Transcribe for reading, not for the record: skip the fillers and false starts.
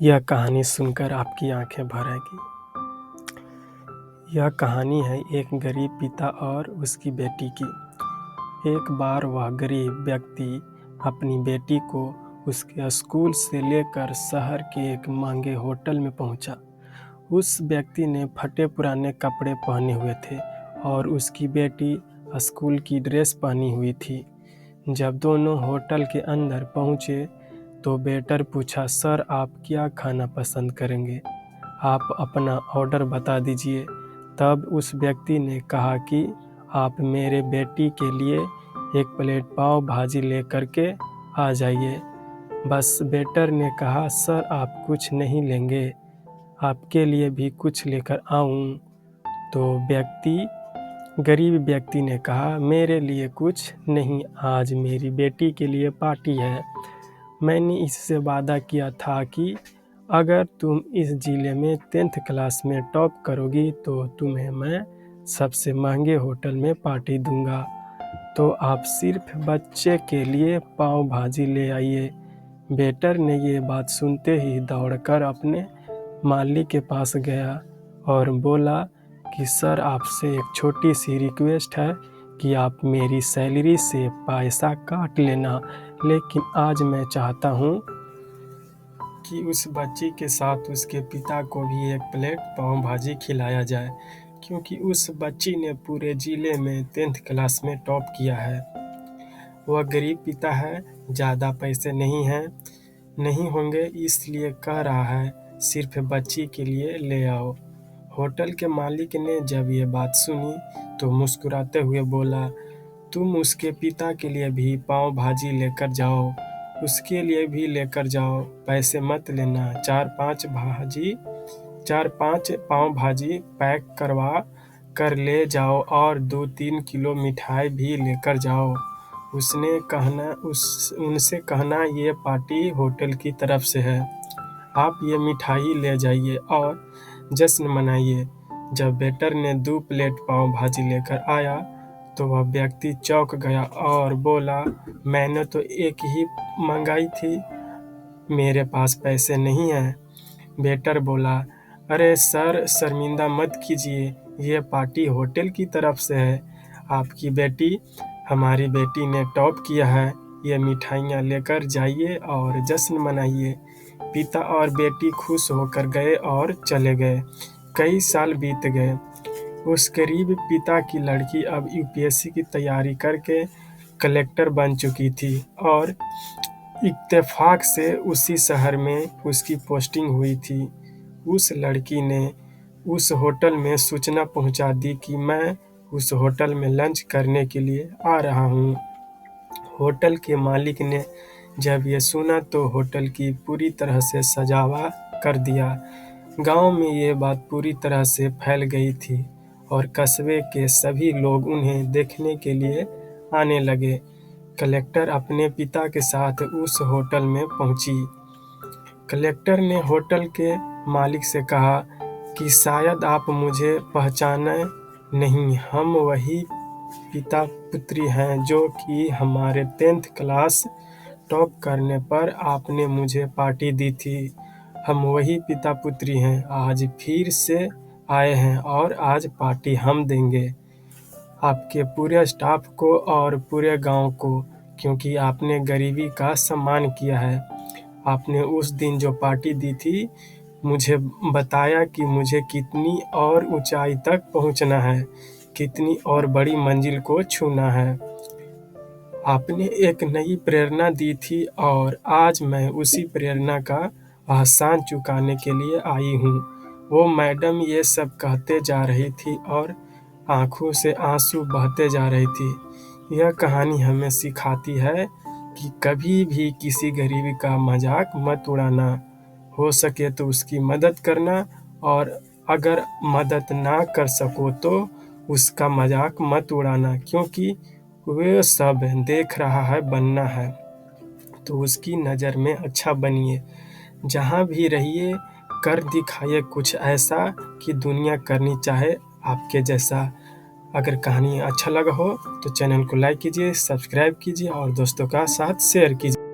यह कहानी सुनकर आपकी आंखें भर आएगी। यह कहानी है एक गरीब पिता और उसकी बेटी की। एक बार वह गरीब व्यक्ति अपनी बेटी को उसके स्कूल से लेकर शहर के एक महंगे होटल में पहुंचा। उस व्यक्ति ने फटे पुराने कपड़े पहने हुए थे और उसकी बेटी स्कूल की ड्रेस पहनी हुई थी। जब दोनों होटल के अंदर पहुंचे तो वेटर पूछा, सर आप क्या खाना पसंद करेंगे? आप अपना ऑर्डर बता दीजिए। तब उस व्यक्ति ने कहा कि आप मेरे बेटी के लिए एक प्लेट पाव भाजी लेकर के आ जाइए। बस वेटर ने कहा, सर आप कुछ नहीं लेंगे, आपके लिए भी कुछ लेकर आऊं? तो गरीब व्यक्ति ने कहा, मेरे लिए कुछ नहीं, आज मेरी बेटी के लिए पार्टी है। मैंने इससे वादा किया था कि अगर तुम इस जिले में 10th क्लास में टॉप करोगी तो तुम्हें मैं सबसे महंगे होटल में पार्टी दूंगा। तो आप सिर्फ बच्चे के लिए पाव भाजी ले आइए। वेटर ने ये बात सुनते ही दौड़कर अपने मालिक के पास गया और बोला कि सर आपसे एक छोटी सी रिक्वेस्ट है कि आप मेरी सैलरी से पैसा काट लेना, लेकिन आज मैं चाहता हूँ कि उस बच्ची के साथ उसके पिता को भी एक प्लेट पाव भाजी खिलाया जाए, क्योंकि उस बच्ची ने पूरे जिले में 10th क्लास में टॉप किया है। वह गरीब पिता है, ज़्यादा पैसे नहीं होंगे, इसलिए कह रहा है सिर्फ बच्ची के लिए ले आओ। होटल के मालिक ने जब ये बात सुनी तो मुस्कुराते हुए बोला, तुम उसके पिता के लिए भी पाव भाजी लेकर जाओ, उसके लिए भी लेकर जाओ, पैसे मत लेना। 4-5 पाव भाजी पैक करवा कर ले जाओ और 2-3 किलो मिठाई भी लेकर जाओ। उनसे कहना ये पार्टी होटल की तरफ से है, आप ये मिठाई ले जाइए और जश्न मनाइए। जब वेटर ने 2 प्लेट पाव भाजी लेकर आया तो वह व्यक्ति चौंक गया और बोला, मैंने तो एक ही मंगाई थी, मेरे पास पैसे नहीं हैं। वेटर बोला, अरे सर शर्मिंदा मत कीजिए, ये पार्टी होटल की तरफ से है, आपकी बेटी हमारी बेटी ने टॉप किया है, ये मिठाइयाँ लेकर जाइए और जश्न मनाइए। पिता और बेटी खुश होकर गए और चले गए। कई साल बीत गए। उस गरीब पिता की लड़की अब यूपीएससी की तैयारी करके कलेक्टर बन चुकी थी और इत्तेफाक से उसी शहर में उसकी पोस्टिंग हुई थी। उस लड़की ने उस होटल में सूचना पहुंचा दी कि मैं उस होटल में लंच करने के लिए आ रहा हूं। होटल के मालिक ने जब ये सुना तो होटल की पूरी तरह से सजावा कर दिया। गांव में ये बात पूरी तरह से फैल गई थी और कस्बे के सभी लोग उन्हें देखने के लिए आने लगे। कलेक्टर अपने पिता के साथ उस होटल में पहुंची। कलेक्टर ने होटल के मालिक से कहा कि शायद आप मुझे पहचाने नहीं, हम वही पिता पुत्री हैं जो कि हमारे 10th क्लास टॉप करने पर आपने मुझे पार्टी दी थी। हम वही पिता पुत्री हैं, आज फिर से आए हैं और आज पार्टी हम देंगे आपके पूरे स्टाफ को और पूरे गांव को, क्योंकि आपने गरीबी का सम्मान किया है। आपने उस दिन जो पार्टी दी थी, मुझे बताया कि मुझे कितनी और ऊंचाई तक पहुंचना है, कितनी और बड़ी मंजिल को छूना है। आपने एक नई प्रेरणा दी थी और आज मैं उसी प्रेरणा का एहसान चुकाने के लिए आई हूँ। वो मैडम ये सब कहते जा रही थी और आंखों से आंसू बहते जा रही थी। यह कहानी हमें सिखाती है कि कभी भी किसी गरीब का मजाक मत उड़ाना, हो सके तो उसकी मदद करना और अगर मदद ना कर सको तो उसका मजाक मत उड़ाना, क्योंकि वे सब देख रहा है, बनना है तो उसकी नज़र में अच्छा बनिए। जहाँ भी रहिए कर दिखाइए कुछ ऐसा कि दुनिया करनी चाहे आपके जैसा। अगर कहानी अच्छा लगा हो तो चैनल को लाइक कीजिए, सब्सक्राइब कीजिए और दोस्तों का साथ शेयर कीजिए।